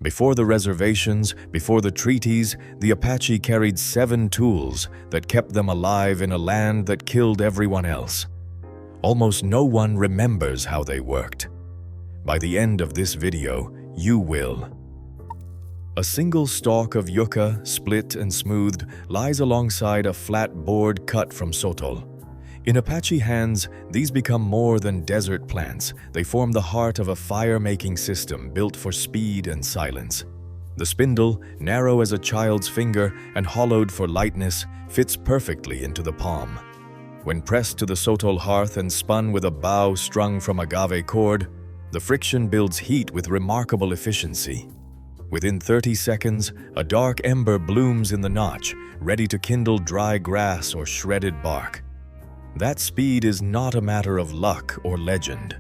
Before the reservations, before the treaties, the Apache carried 7 tools that kept them alive in a land that killed everyone else. Almost no one remembers how they worked. By the end of this video, you will. A single stalk of yucca, split and smoothed, lies alongside a flat board cut from sotol. In Apache hands, these become more than desert plants. They form the heart of a fire-making system built for speed and silence. The spindle, narrow as a child's finger and hollowed for lightness, fits perfectly into the palm. When pressed to the sotol hearth and spun with a bow strung from agave cord, the friction builds heat with remarkable efficiency. Within 30 seconds, a dark ember blooms in the notch, ready to kindle dry grass or shredded bark. That speed is not a matter of luck or legend.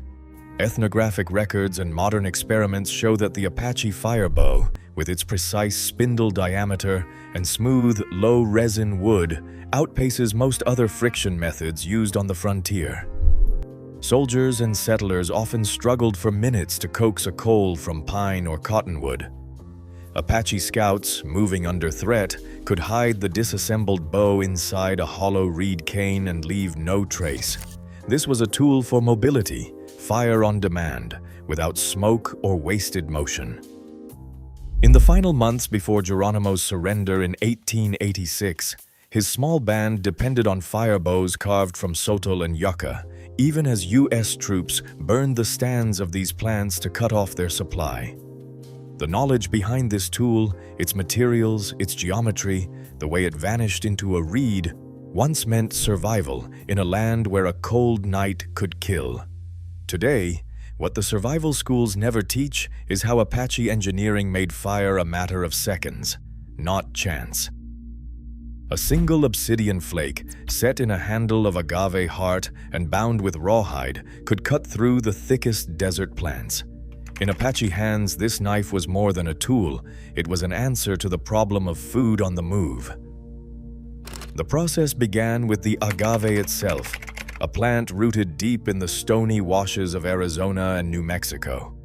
Ethnographic records and modern experiments show that the Apache firebow, with its precise spindle diameter and smooth, low-resin wood, outpaces most other friction methods used on the frontier. Soldiers and settlers often struggled for minutes to coax a coal from pine or cottonwood. Apache scouts, moving under threat, could hide the disassembled bow inside a hollow reed cane and leave no trace. This was a tool for mobility, fire on demand, without smoke or wasted motion. In the final months before Geronimo's surrender in 1886, his small band depended on firebows carved from sotol and yucca, even as U.S. troops burned the stands of these plants to cut off their supply. The knowledge behind this tool, its materials, its geometry, the way it vanished into a reed, once meant survival in a land where a cold night could kill. Today, what the survival schools never teach is how Apache engineering made fire a matter of seconds, not chance. A single obsidian flake, set in a handle of agave heart and bound with rawhide, could cut through the thickest desert plants. In Apache hands, this knife was more than a tool. It was an answer to the problem of food on the move. The process began with the agave itself, a plant rooted deep in the stony washes of Arizona and New Mexico.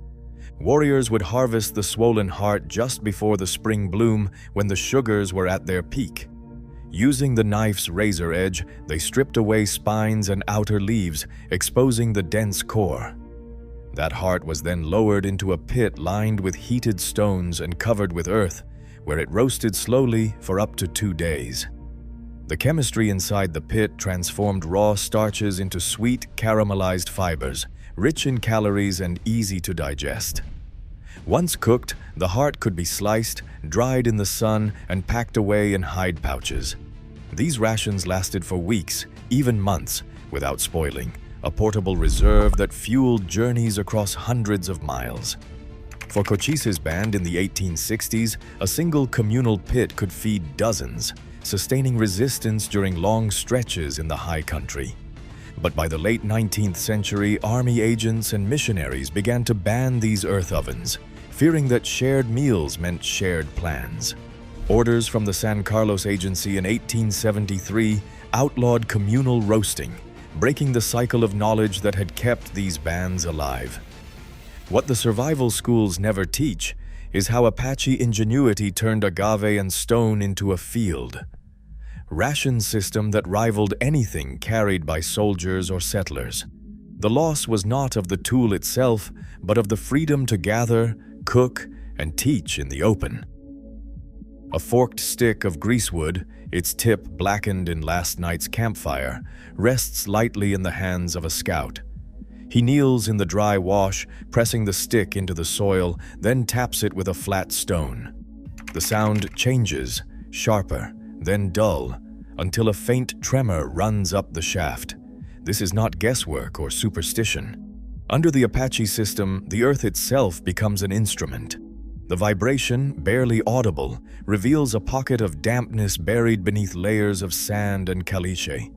Warriors would harvest the swollen heart just before the spring bloom, when the sugars were at their peak. Using the knife's razor edge, they stripped away spines and outer leaves, exposing the dense core. That heart was then lowered into a pit lined with heated stones and covered with earth, where it roasted slowly for up to 2 days. The chemistry inside the pit transformed raw starches into sweet, caramelized fibers, rich in calories and easy to digest. Once cooked, the heart could be sliced, dried in the sun, and packed away in hide pouches. These rations lasted for weeks, even months, without spoiling, a portable reserve that fueled journeys across hundreds of miles. For Cochise's band in the 1860s, a single communal pit could feed dozens, sustaining resistance during long stretches in the high country. But by the late 19th century, army agents and missionaries began to ban these earth ovens, fearing that shared meals meant shared plans. Orders from the San Carlos Agency in 1873 outlawed communal roasting, breaking the cycle of knowledge that had kept these bands alive. What the survival schools never teach is how Apache ingenuity turned agave and stone into a field. Ration system that rivaled anything carried by soldiers or settlers. The loss was not of the tool itself, but of the freedom to gather, cook, and teach in the open. A forked stick of greasewood, its tip blackened in last night's campfire, rests lightly in the hands of a scout. He kneels in the dry wash, pressing the stick into the soil, then taps it with a flat stone. The sound changes, sharper, then dull, until a faint tremor runs up the shaft. This is not guesswork or superstition. Under the Apache system, the earth itself becomes an instrument. The vibration, barely audible, reveals a pocket of dampness buried beneath layers of sand and caliche.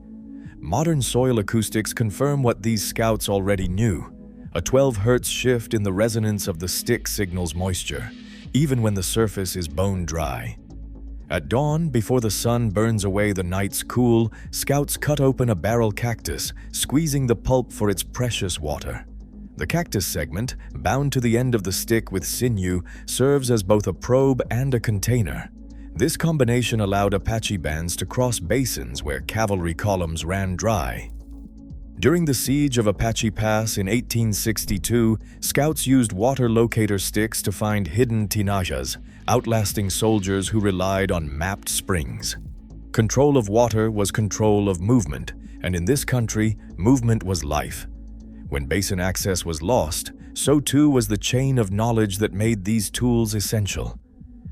Modern soil acoustics confirm what these scouts already knew. A 12 Hz shift in the resonance of the stick signals moisture, even when the surface is bone dry. At dawn, before the sun burns away the night's cool, scouts cut open a barrel cactus, squeezing the pulp for its precious water. The cactus segment, bound to the end of the stick with sinew, serves as both a probe and a container. This combination allowed Apache bands to cross basins where cavalry columns ran dry. During the siege of Apache Pass in 1862, scouts used water locator sticks to find hidden tinajas, outlasting soldiers who relied on mapped springs. Control of water was control of movement, and in this country, movement was life. When basin access was lost, so too was the chain of knowledge that made these tools essential.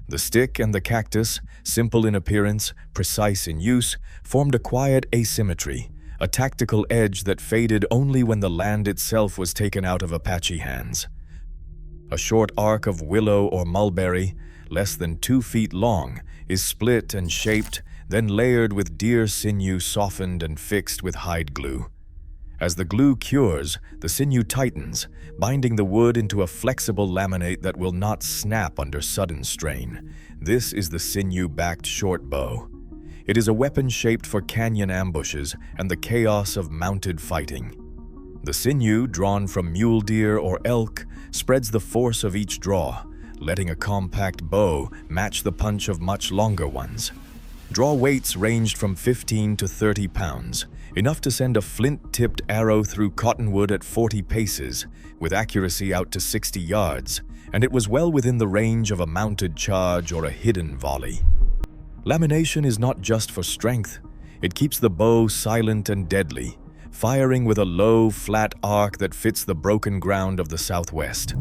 The stick and the cactus, simple in appearance, precise in use, formed a quiet asymmetry, a tactical edge that faded only when the land itself was taken out of Apache hands. A short arc of willow or mulberry, less than 2 feet long, is split and shaped, then layered with deer sinew softened and fixed with hide glue. As the glue cures, the sinew tightens, binding the wood into a flexible laminate that will not snap under sudden strain. This is the sinew-backed short bow. It is a weapon shaped for canyon ambushes and the chaos of mounted fighting. The sinew, drawn from mule deer or elk, spreads the force of each draw, letting a compact bow match the punch of much longer ones. Draw weights ranged from 15 to 30 pounds, enough to send a flint-tipped arrow through cottonwood at 40 paces, with accuracy out to 60 yards, and it was well within the range of a mounted charge or a hidden volley. Lamination is not just for strength. It keeps the bow silent and deadly, firing with a low, flat arc that fits the broken ground of the Southwest.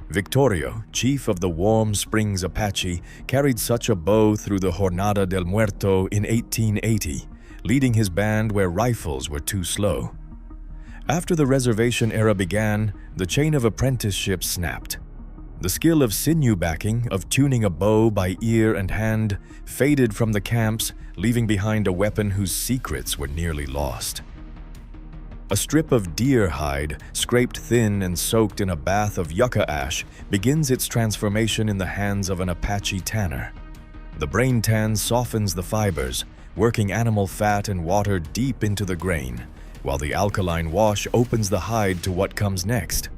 Victorio, chief of the Warm Springs Apache, carried such a bow through the Jornada del Muerto in 1880, leading his band where rifles were too slow. After the reservation era began, the chain of apprenticeship snapped. The skill of sinew backing, of tuning a bow by ear and hand, faded from the camps, leaving behind a weapon whose secrets were nearly lost. A strip of deer hide, scraped thin and soaked in a bath of yucca ash, begins its transformation in the hands of an Apache tanner. The brain tan softens the fibers, working animal fat and water deep into the grain, while the alkaline wash opens the hide to what comes next.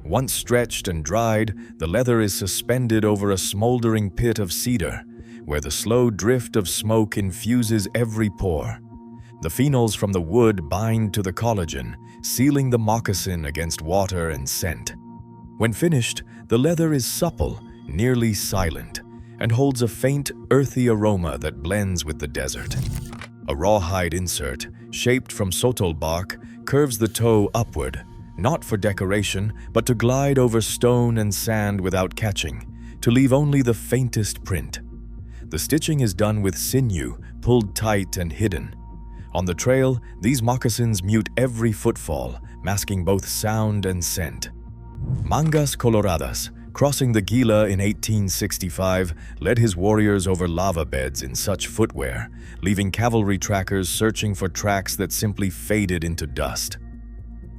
Once stretched and dried, the leather is suspended over a smoldering pit of cedar, where the slow drift of smoke infuses every pore. The phenols from the wood bind to the collagen, sealing the moccasin against water and scent. When finished, the leather is supple, nearly silent, and holds a faint, earthy aroma that blends with the desert. A rawhide insert, shaped from sotol bark, curves the toe upward, not for decoration, but to glide over stone and sand without catching, to leave only the faintest print. The stitching is done with sinew, pulled tight and hidden. On the trail, these moccasins mute every footfall, masking both sound and scent. Mangas Coloradas, crossing the Gila in 1865, led his warriors over lava beds in such footwear, leaving cavalry trackers searching for tracks that simply faded into dust.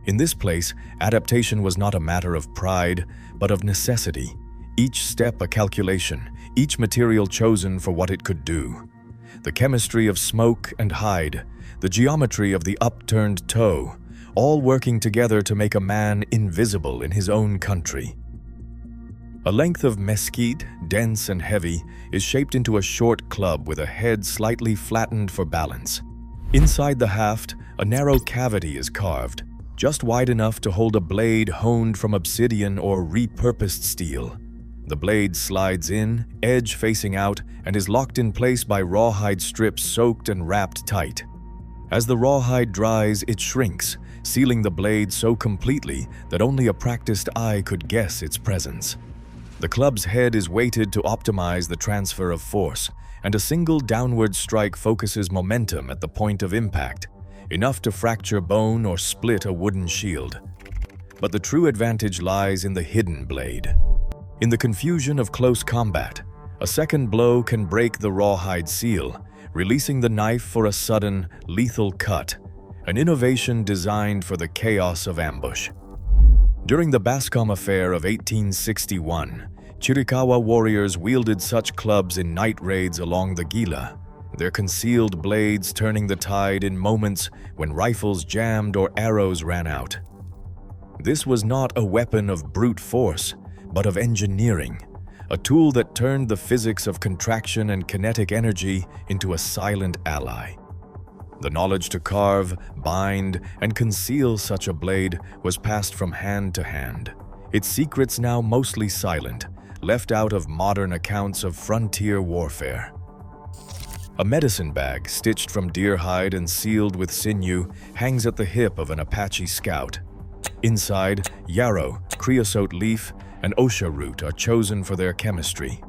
In this place, adaptation was not a matter of pride, but of necessity, each step a calculation, each material chosen for what it could do. The chemistry of smoke and hide, the geometry of the upturned toe, all working together to make a man invisible in his own country. A length of mesquite, dense and heavy, is shaped into a short club with a head slightly flattened for balance. Inside the haft, a narrow cavity is carved, just wide enough to hold a blade honed from obsidian or repurposed steel. The blade slides in, edge facing out, and is locked in place by rawhide strips soaked and wrapped tight. As the rawhide dries, it shrinks, sealing the blade so completely that only a practiced eye could guess its presence. The club's head is weighted to optimize the transfer of force, and a single downward strike focuses momentum at the point of impact, enough to fracture bone or split a wooden shield. But the true advantage lies in the hidden blade. In the confusion of close combat, a second blow can break the rawhide seal, releasing the knife for a sudden, lethal cut, an innovation designed for the chaos of ambush. During the Bascom Affair of 1861, Chiricahua warriors wielded such clubs in night raids along the Gila, their concealed blades turning the tide in moments when rifles jammed or arrows ran out. This was not a weapon of brute force, but of engineering, a tool that turned the physics of contraction and kinetic energy into a silent ally. The knowledge to carve, bind, and conceal such a blade was passed from hand to hand, its secrets now mostly silent, left out of modern accounts of frontier warfare. A medicine bag stitched from deer hide and sealed with sinew hangs at the hip of an Apache scout. Inside, yarrow, creosote leaf, and osha root are chosen for their chemistry.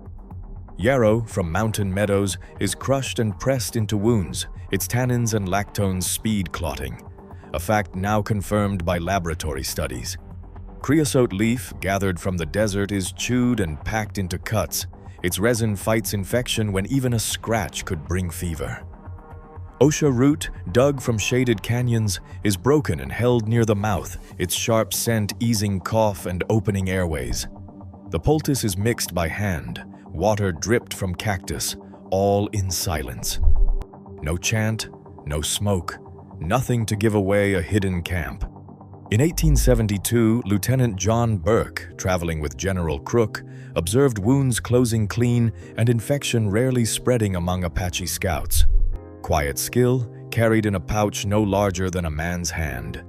Yarrow, from mountain meadows, is crushed and pressed into wounds, its tannins and lactones speed clotting, a fact now confirmed by laboratory studies. Creosote leaf, gathered from the desert, is chewed and packed into cuts. Its resin fights infection when even a scratch could bring fever. Osha root, dug from shaded canyons, is broken and held near the mouth, its sharp scent easing cough and opening airways. The poultice is mixed by hand, water dripped from cactus, all in silence. No chant, no smoke, nothing to give away a hidden camp. In 1872, Lieutenant John Burke, traveling with General Crook, observed wounds closing clean and infection rarely spreading among Apache scouts. Quiet skill, carried in a pouch no larger than a man's hand.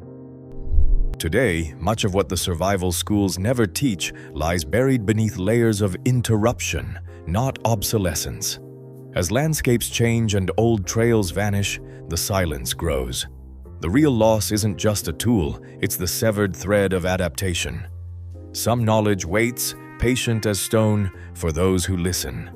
Today, much of what the survival schools never teach lies buried beneath layers of interruption, not obsolescence. As landscapes change and old trails vanish, the silence grows. The real loss isn't just a tool, it's the severed thread of adaptation. Some knowledge waits, patient as stone, for those who listen.